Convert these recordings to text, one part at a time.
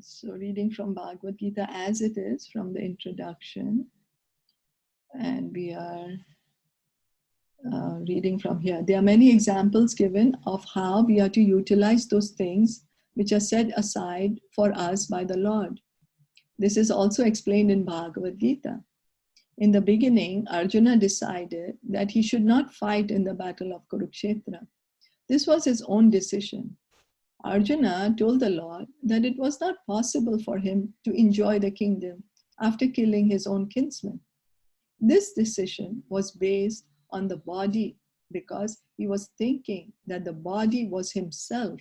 So reading from Bhagavad Gita as it is from the introduction, and we are reading from here. There are many examples given of how we are to utilize those things which are set aside for us by the Lord. This is also explained in Bhagavad Gita. In the beginning, Arjuna decided that he should not fight in the battle of Kurukshetra. This was his own decision. Arjuna told the Lord that it was not possible for him to enjoy the kingdom after killing his own kinsman. This decision was based on the body because he was thinking that the body was himself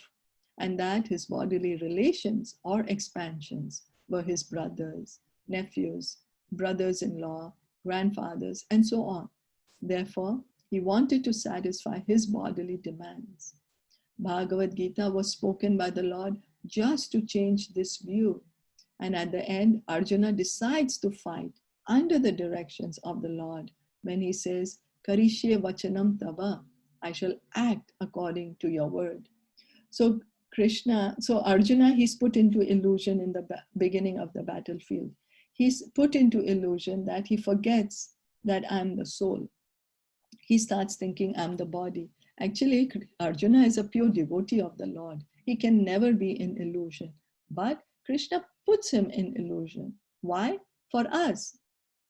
and that his bodily relations or expansions were his brothers, nephews, brothers-in-law, grandfathers, and so on. Therefore, he wanted to satisfy his bodily demands. Bhagavad Gita was spoken by the Lord just to change this view. And at the end, Arjuna decides to fight under the directions of the Lord when he says, Karishye vachanam tava, I shall act according to your word. So Arjuna, he's put into illusion in the beginning of the battlefield. He's put into illusion that he forgets that I'm the soul. He starts thinking I'm the body. Actually, Arjuna is a pure devotee of the Lord. He can never be in illusion. But Krishna puts him in illusion. Why? For us,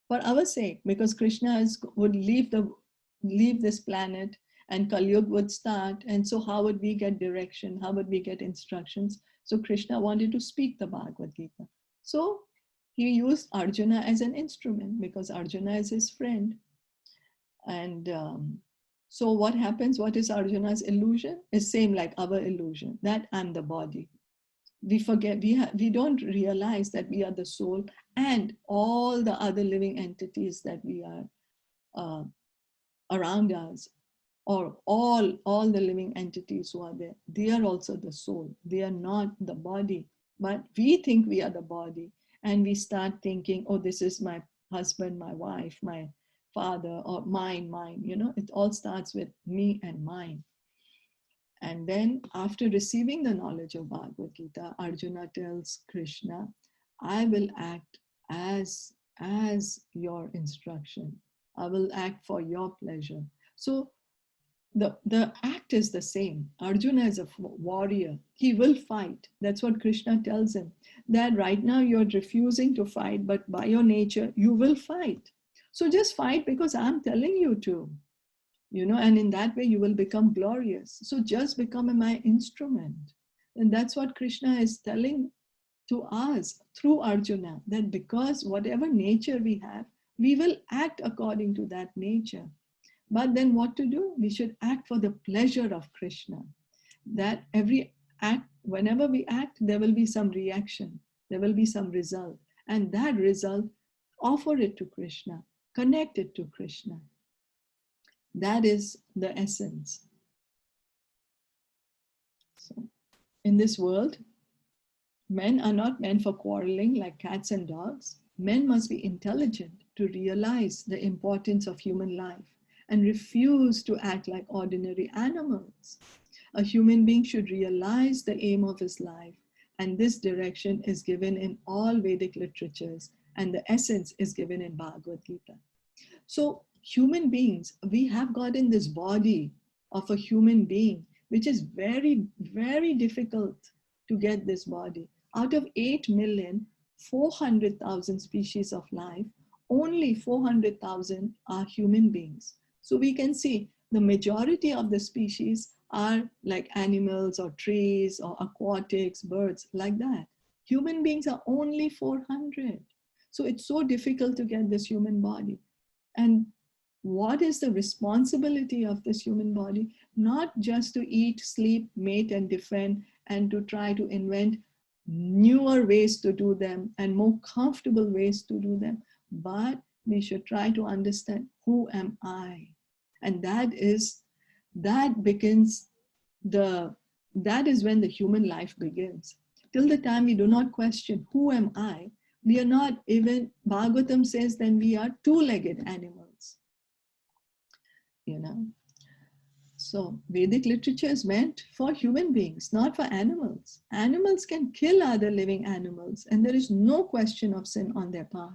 for our sake, because Krishna would leave this planet and Kali Yuga would start. And so how would we get direction? How would we get instructions? So Krishna wanted to speak the Bhagavad Gita. So he used Arjuna as an instrument because Arjuna is his friend. And so what happens? What is Arjuna's illusion? It's same like our illusion, that I'm the body. We forget, we don't realize that we are the soul and all the other living entities that we are around us, or all the living entities who are there, they are also the soul. They are not the body, but we think we are the body. And we start thinking, oh, this is my husband, my wife, my father, or mine, you know, it all starts with me and mine. And then after receiving the knowledge of Bhagavad Gita, Arjuna tells Krishna, I will act as your instruction. I will act for your pleasure. So the act is the same. Arjuna is a warrior. He will fight. That's what Krishna tells him. That right now you're refusing to fight, but by your nature, you will fight. So just fight because I'm telling you to, you know, and in that way you will become glorious. So just become my instrument. And that's what Krishna is telling to us through Arjuna, that because whatever nature we have, we will act according to that nature. But then what to do? We should act for the pleasure of Krishna. That every act, whenever we act, there will be some reaction, there will be some result. And that result, offer it to Krishna, connect it to Krishna. That is the essence. So, in this world, men are not meant for quarreling like cats and dogs. Men must be intelligent to realize the importance of human life and refuse to act like ordinary animals. A human being should realize the aim of his life, and this direction is given in all Vedic literatures, and the essence is given in Bhagavad Gita. So human beings, we have gotten this body of a human being, which is very, very difficult to get this body. Out of 8,400,000 species of life, only 400,000 are human beings. So we can see the majority of the species are like animals or trees or aquatics, birds, like that. Human beings are only 400. So it's so difficult to get this human body. And what is the responsibility of this human body? Not just to eat, sleep, mate, and defend, and to try to invent newer ways to do them and more comfortable ways to do them, but we should try to understand, who am I? And that is when the human life begins. Till the time we do not question, who am I? We are not even, Bhagavatam says, then we are two-legged animals. You know, So Vedic literature is meant for human beings, not for animals. Animals can kill other living animals, and there is no question of sin on their part.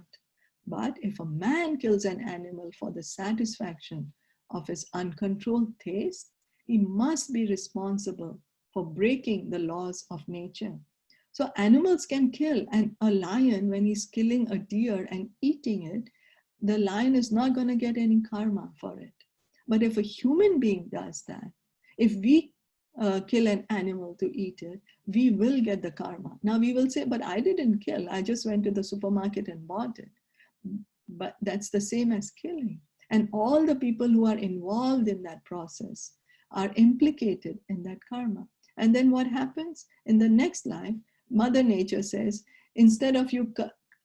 But if a man kills an animal for the satisfaction of his uncontrolled taste, he must be responsible for breaking the laws of nature. So animals can kill, and a lion, when he's killing a deer and eating it, the lion is not going to get any karma for it. But if a human being does that, if we kill an animal to eat it, we will get the karma. Now we will say, but I didn't kill. I just went to the supermarket and bought it. But that's the same as killing. And all the people who are involved in that process are implicated in that karma. And then what happens? In the next life, Mother Nature says, instead of you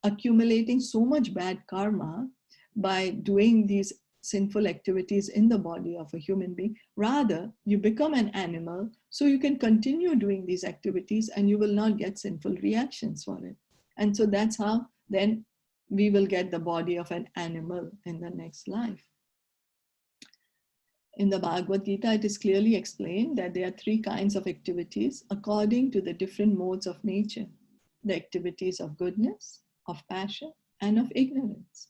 accumulating so much bad karma by doing these sinful activities in the body of a human being, rather you become an animal so you can continue doing these activities and you will not get sinful reactions for it. And so that's how then we will get the body of an animal in the next life. In the Bhagavad Gita, it is clearly explained that there are three kinds of activities according to the different modes of nature: the activities of goodness, of passion, and of ignorance.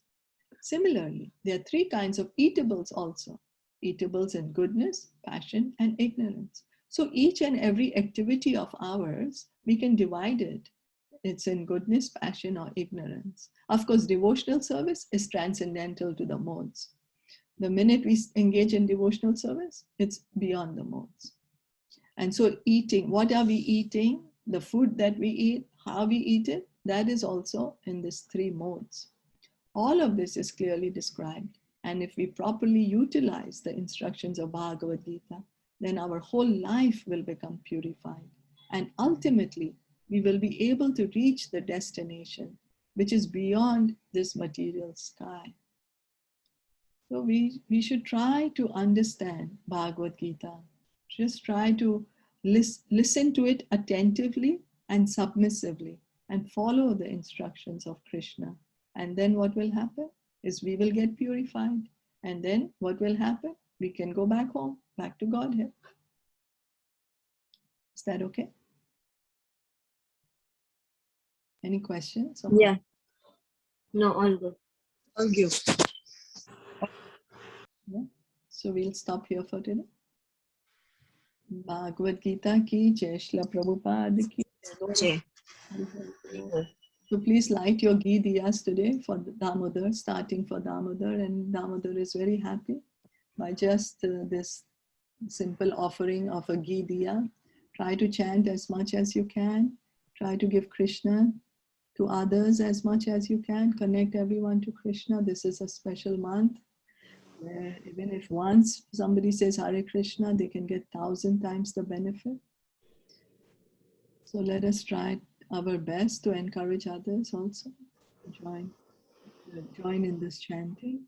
Similarly, there are three kinds of eatables also: eatables in goodness, passion, and ignorance. So each and every activity of ours, we can divide it. It's in goodness, passion, or ignorance. Of course, devotional service is transcendental to the modes. The minute we engage in devotional service, it's beyond the modes. And so eating, what are we eating? The food that we eat, how we eat it, that is also in these three modes. All of this is clearly described. And if we properly utilize the instructions of Bhagavad Gita, then our whole life will become purified. And ultimately, we will be able to reach the destination, which is beyond this material sky. So we should try to understand Bhagavad Gita. Just try to listen to it attentively and submissively and follow the instructions of Krishna. And then what will happen is we will get purified. And then what will happen? We can go back home, back to Godhead. Is that okay? Any questions? Yeah. No, all good. All good. Yeah. So we'll stop here for today. Bhagavad Gita ki jai, Srila Prabhupada ki jai. So please light your ghee diyas today for Damodar, starting for Damodar, and Damodar is very happy by just this simple offering of a ghee diya. Try to chant as much as you can. Try to give Krishna to others as much as you can. Connect everyone to Krishna. This is a special month where even if once somebody says Hare Krishna, they can get 1,000 times the benefit. So let us try our best to encourage others also to join in this chanting.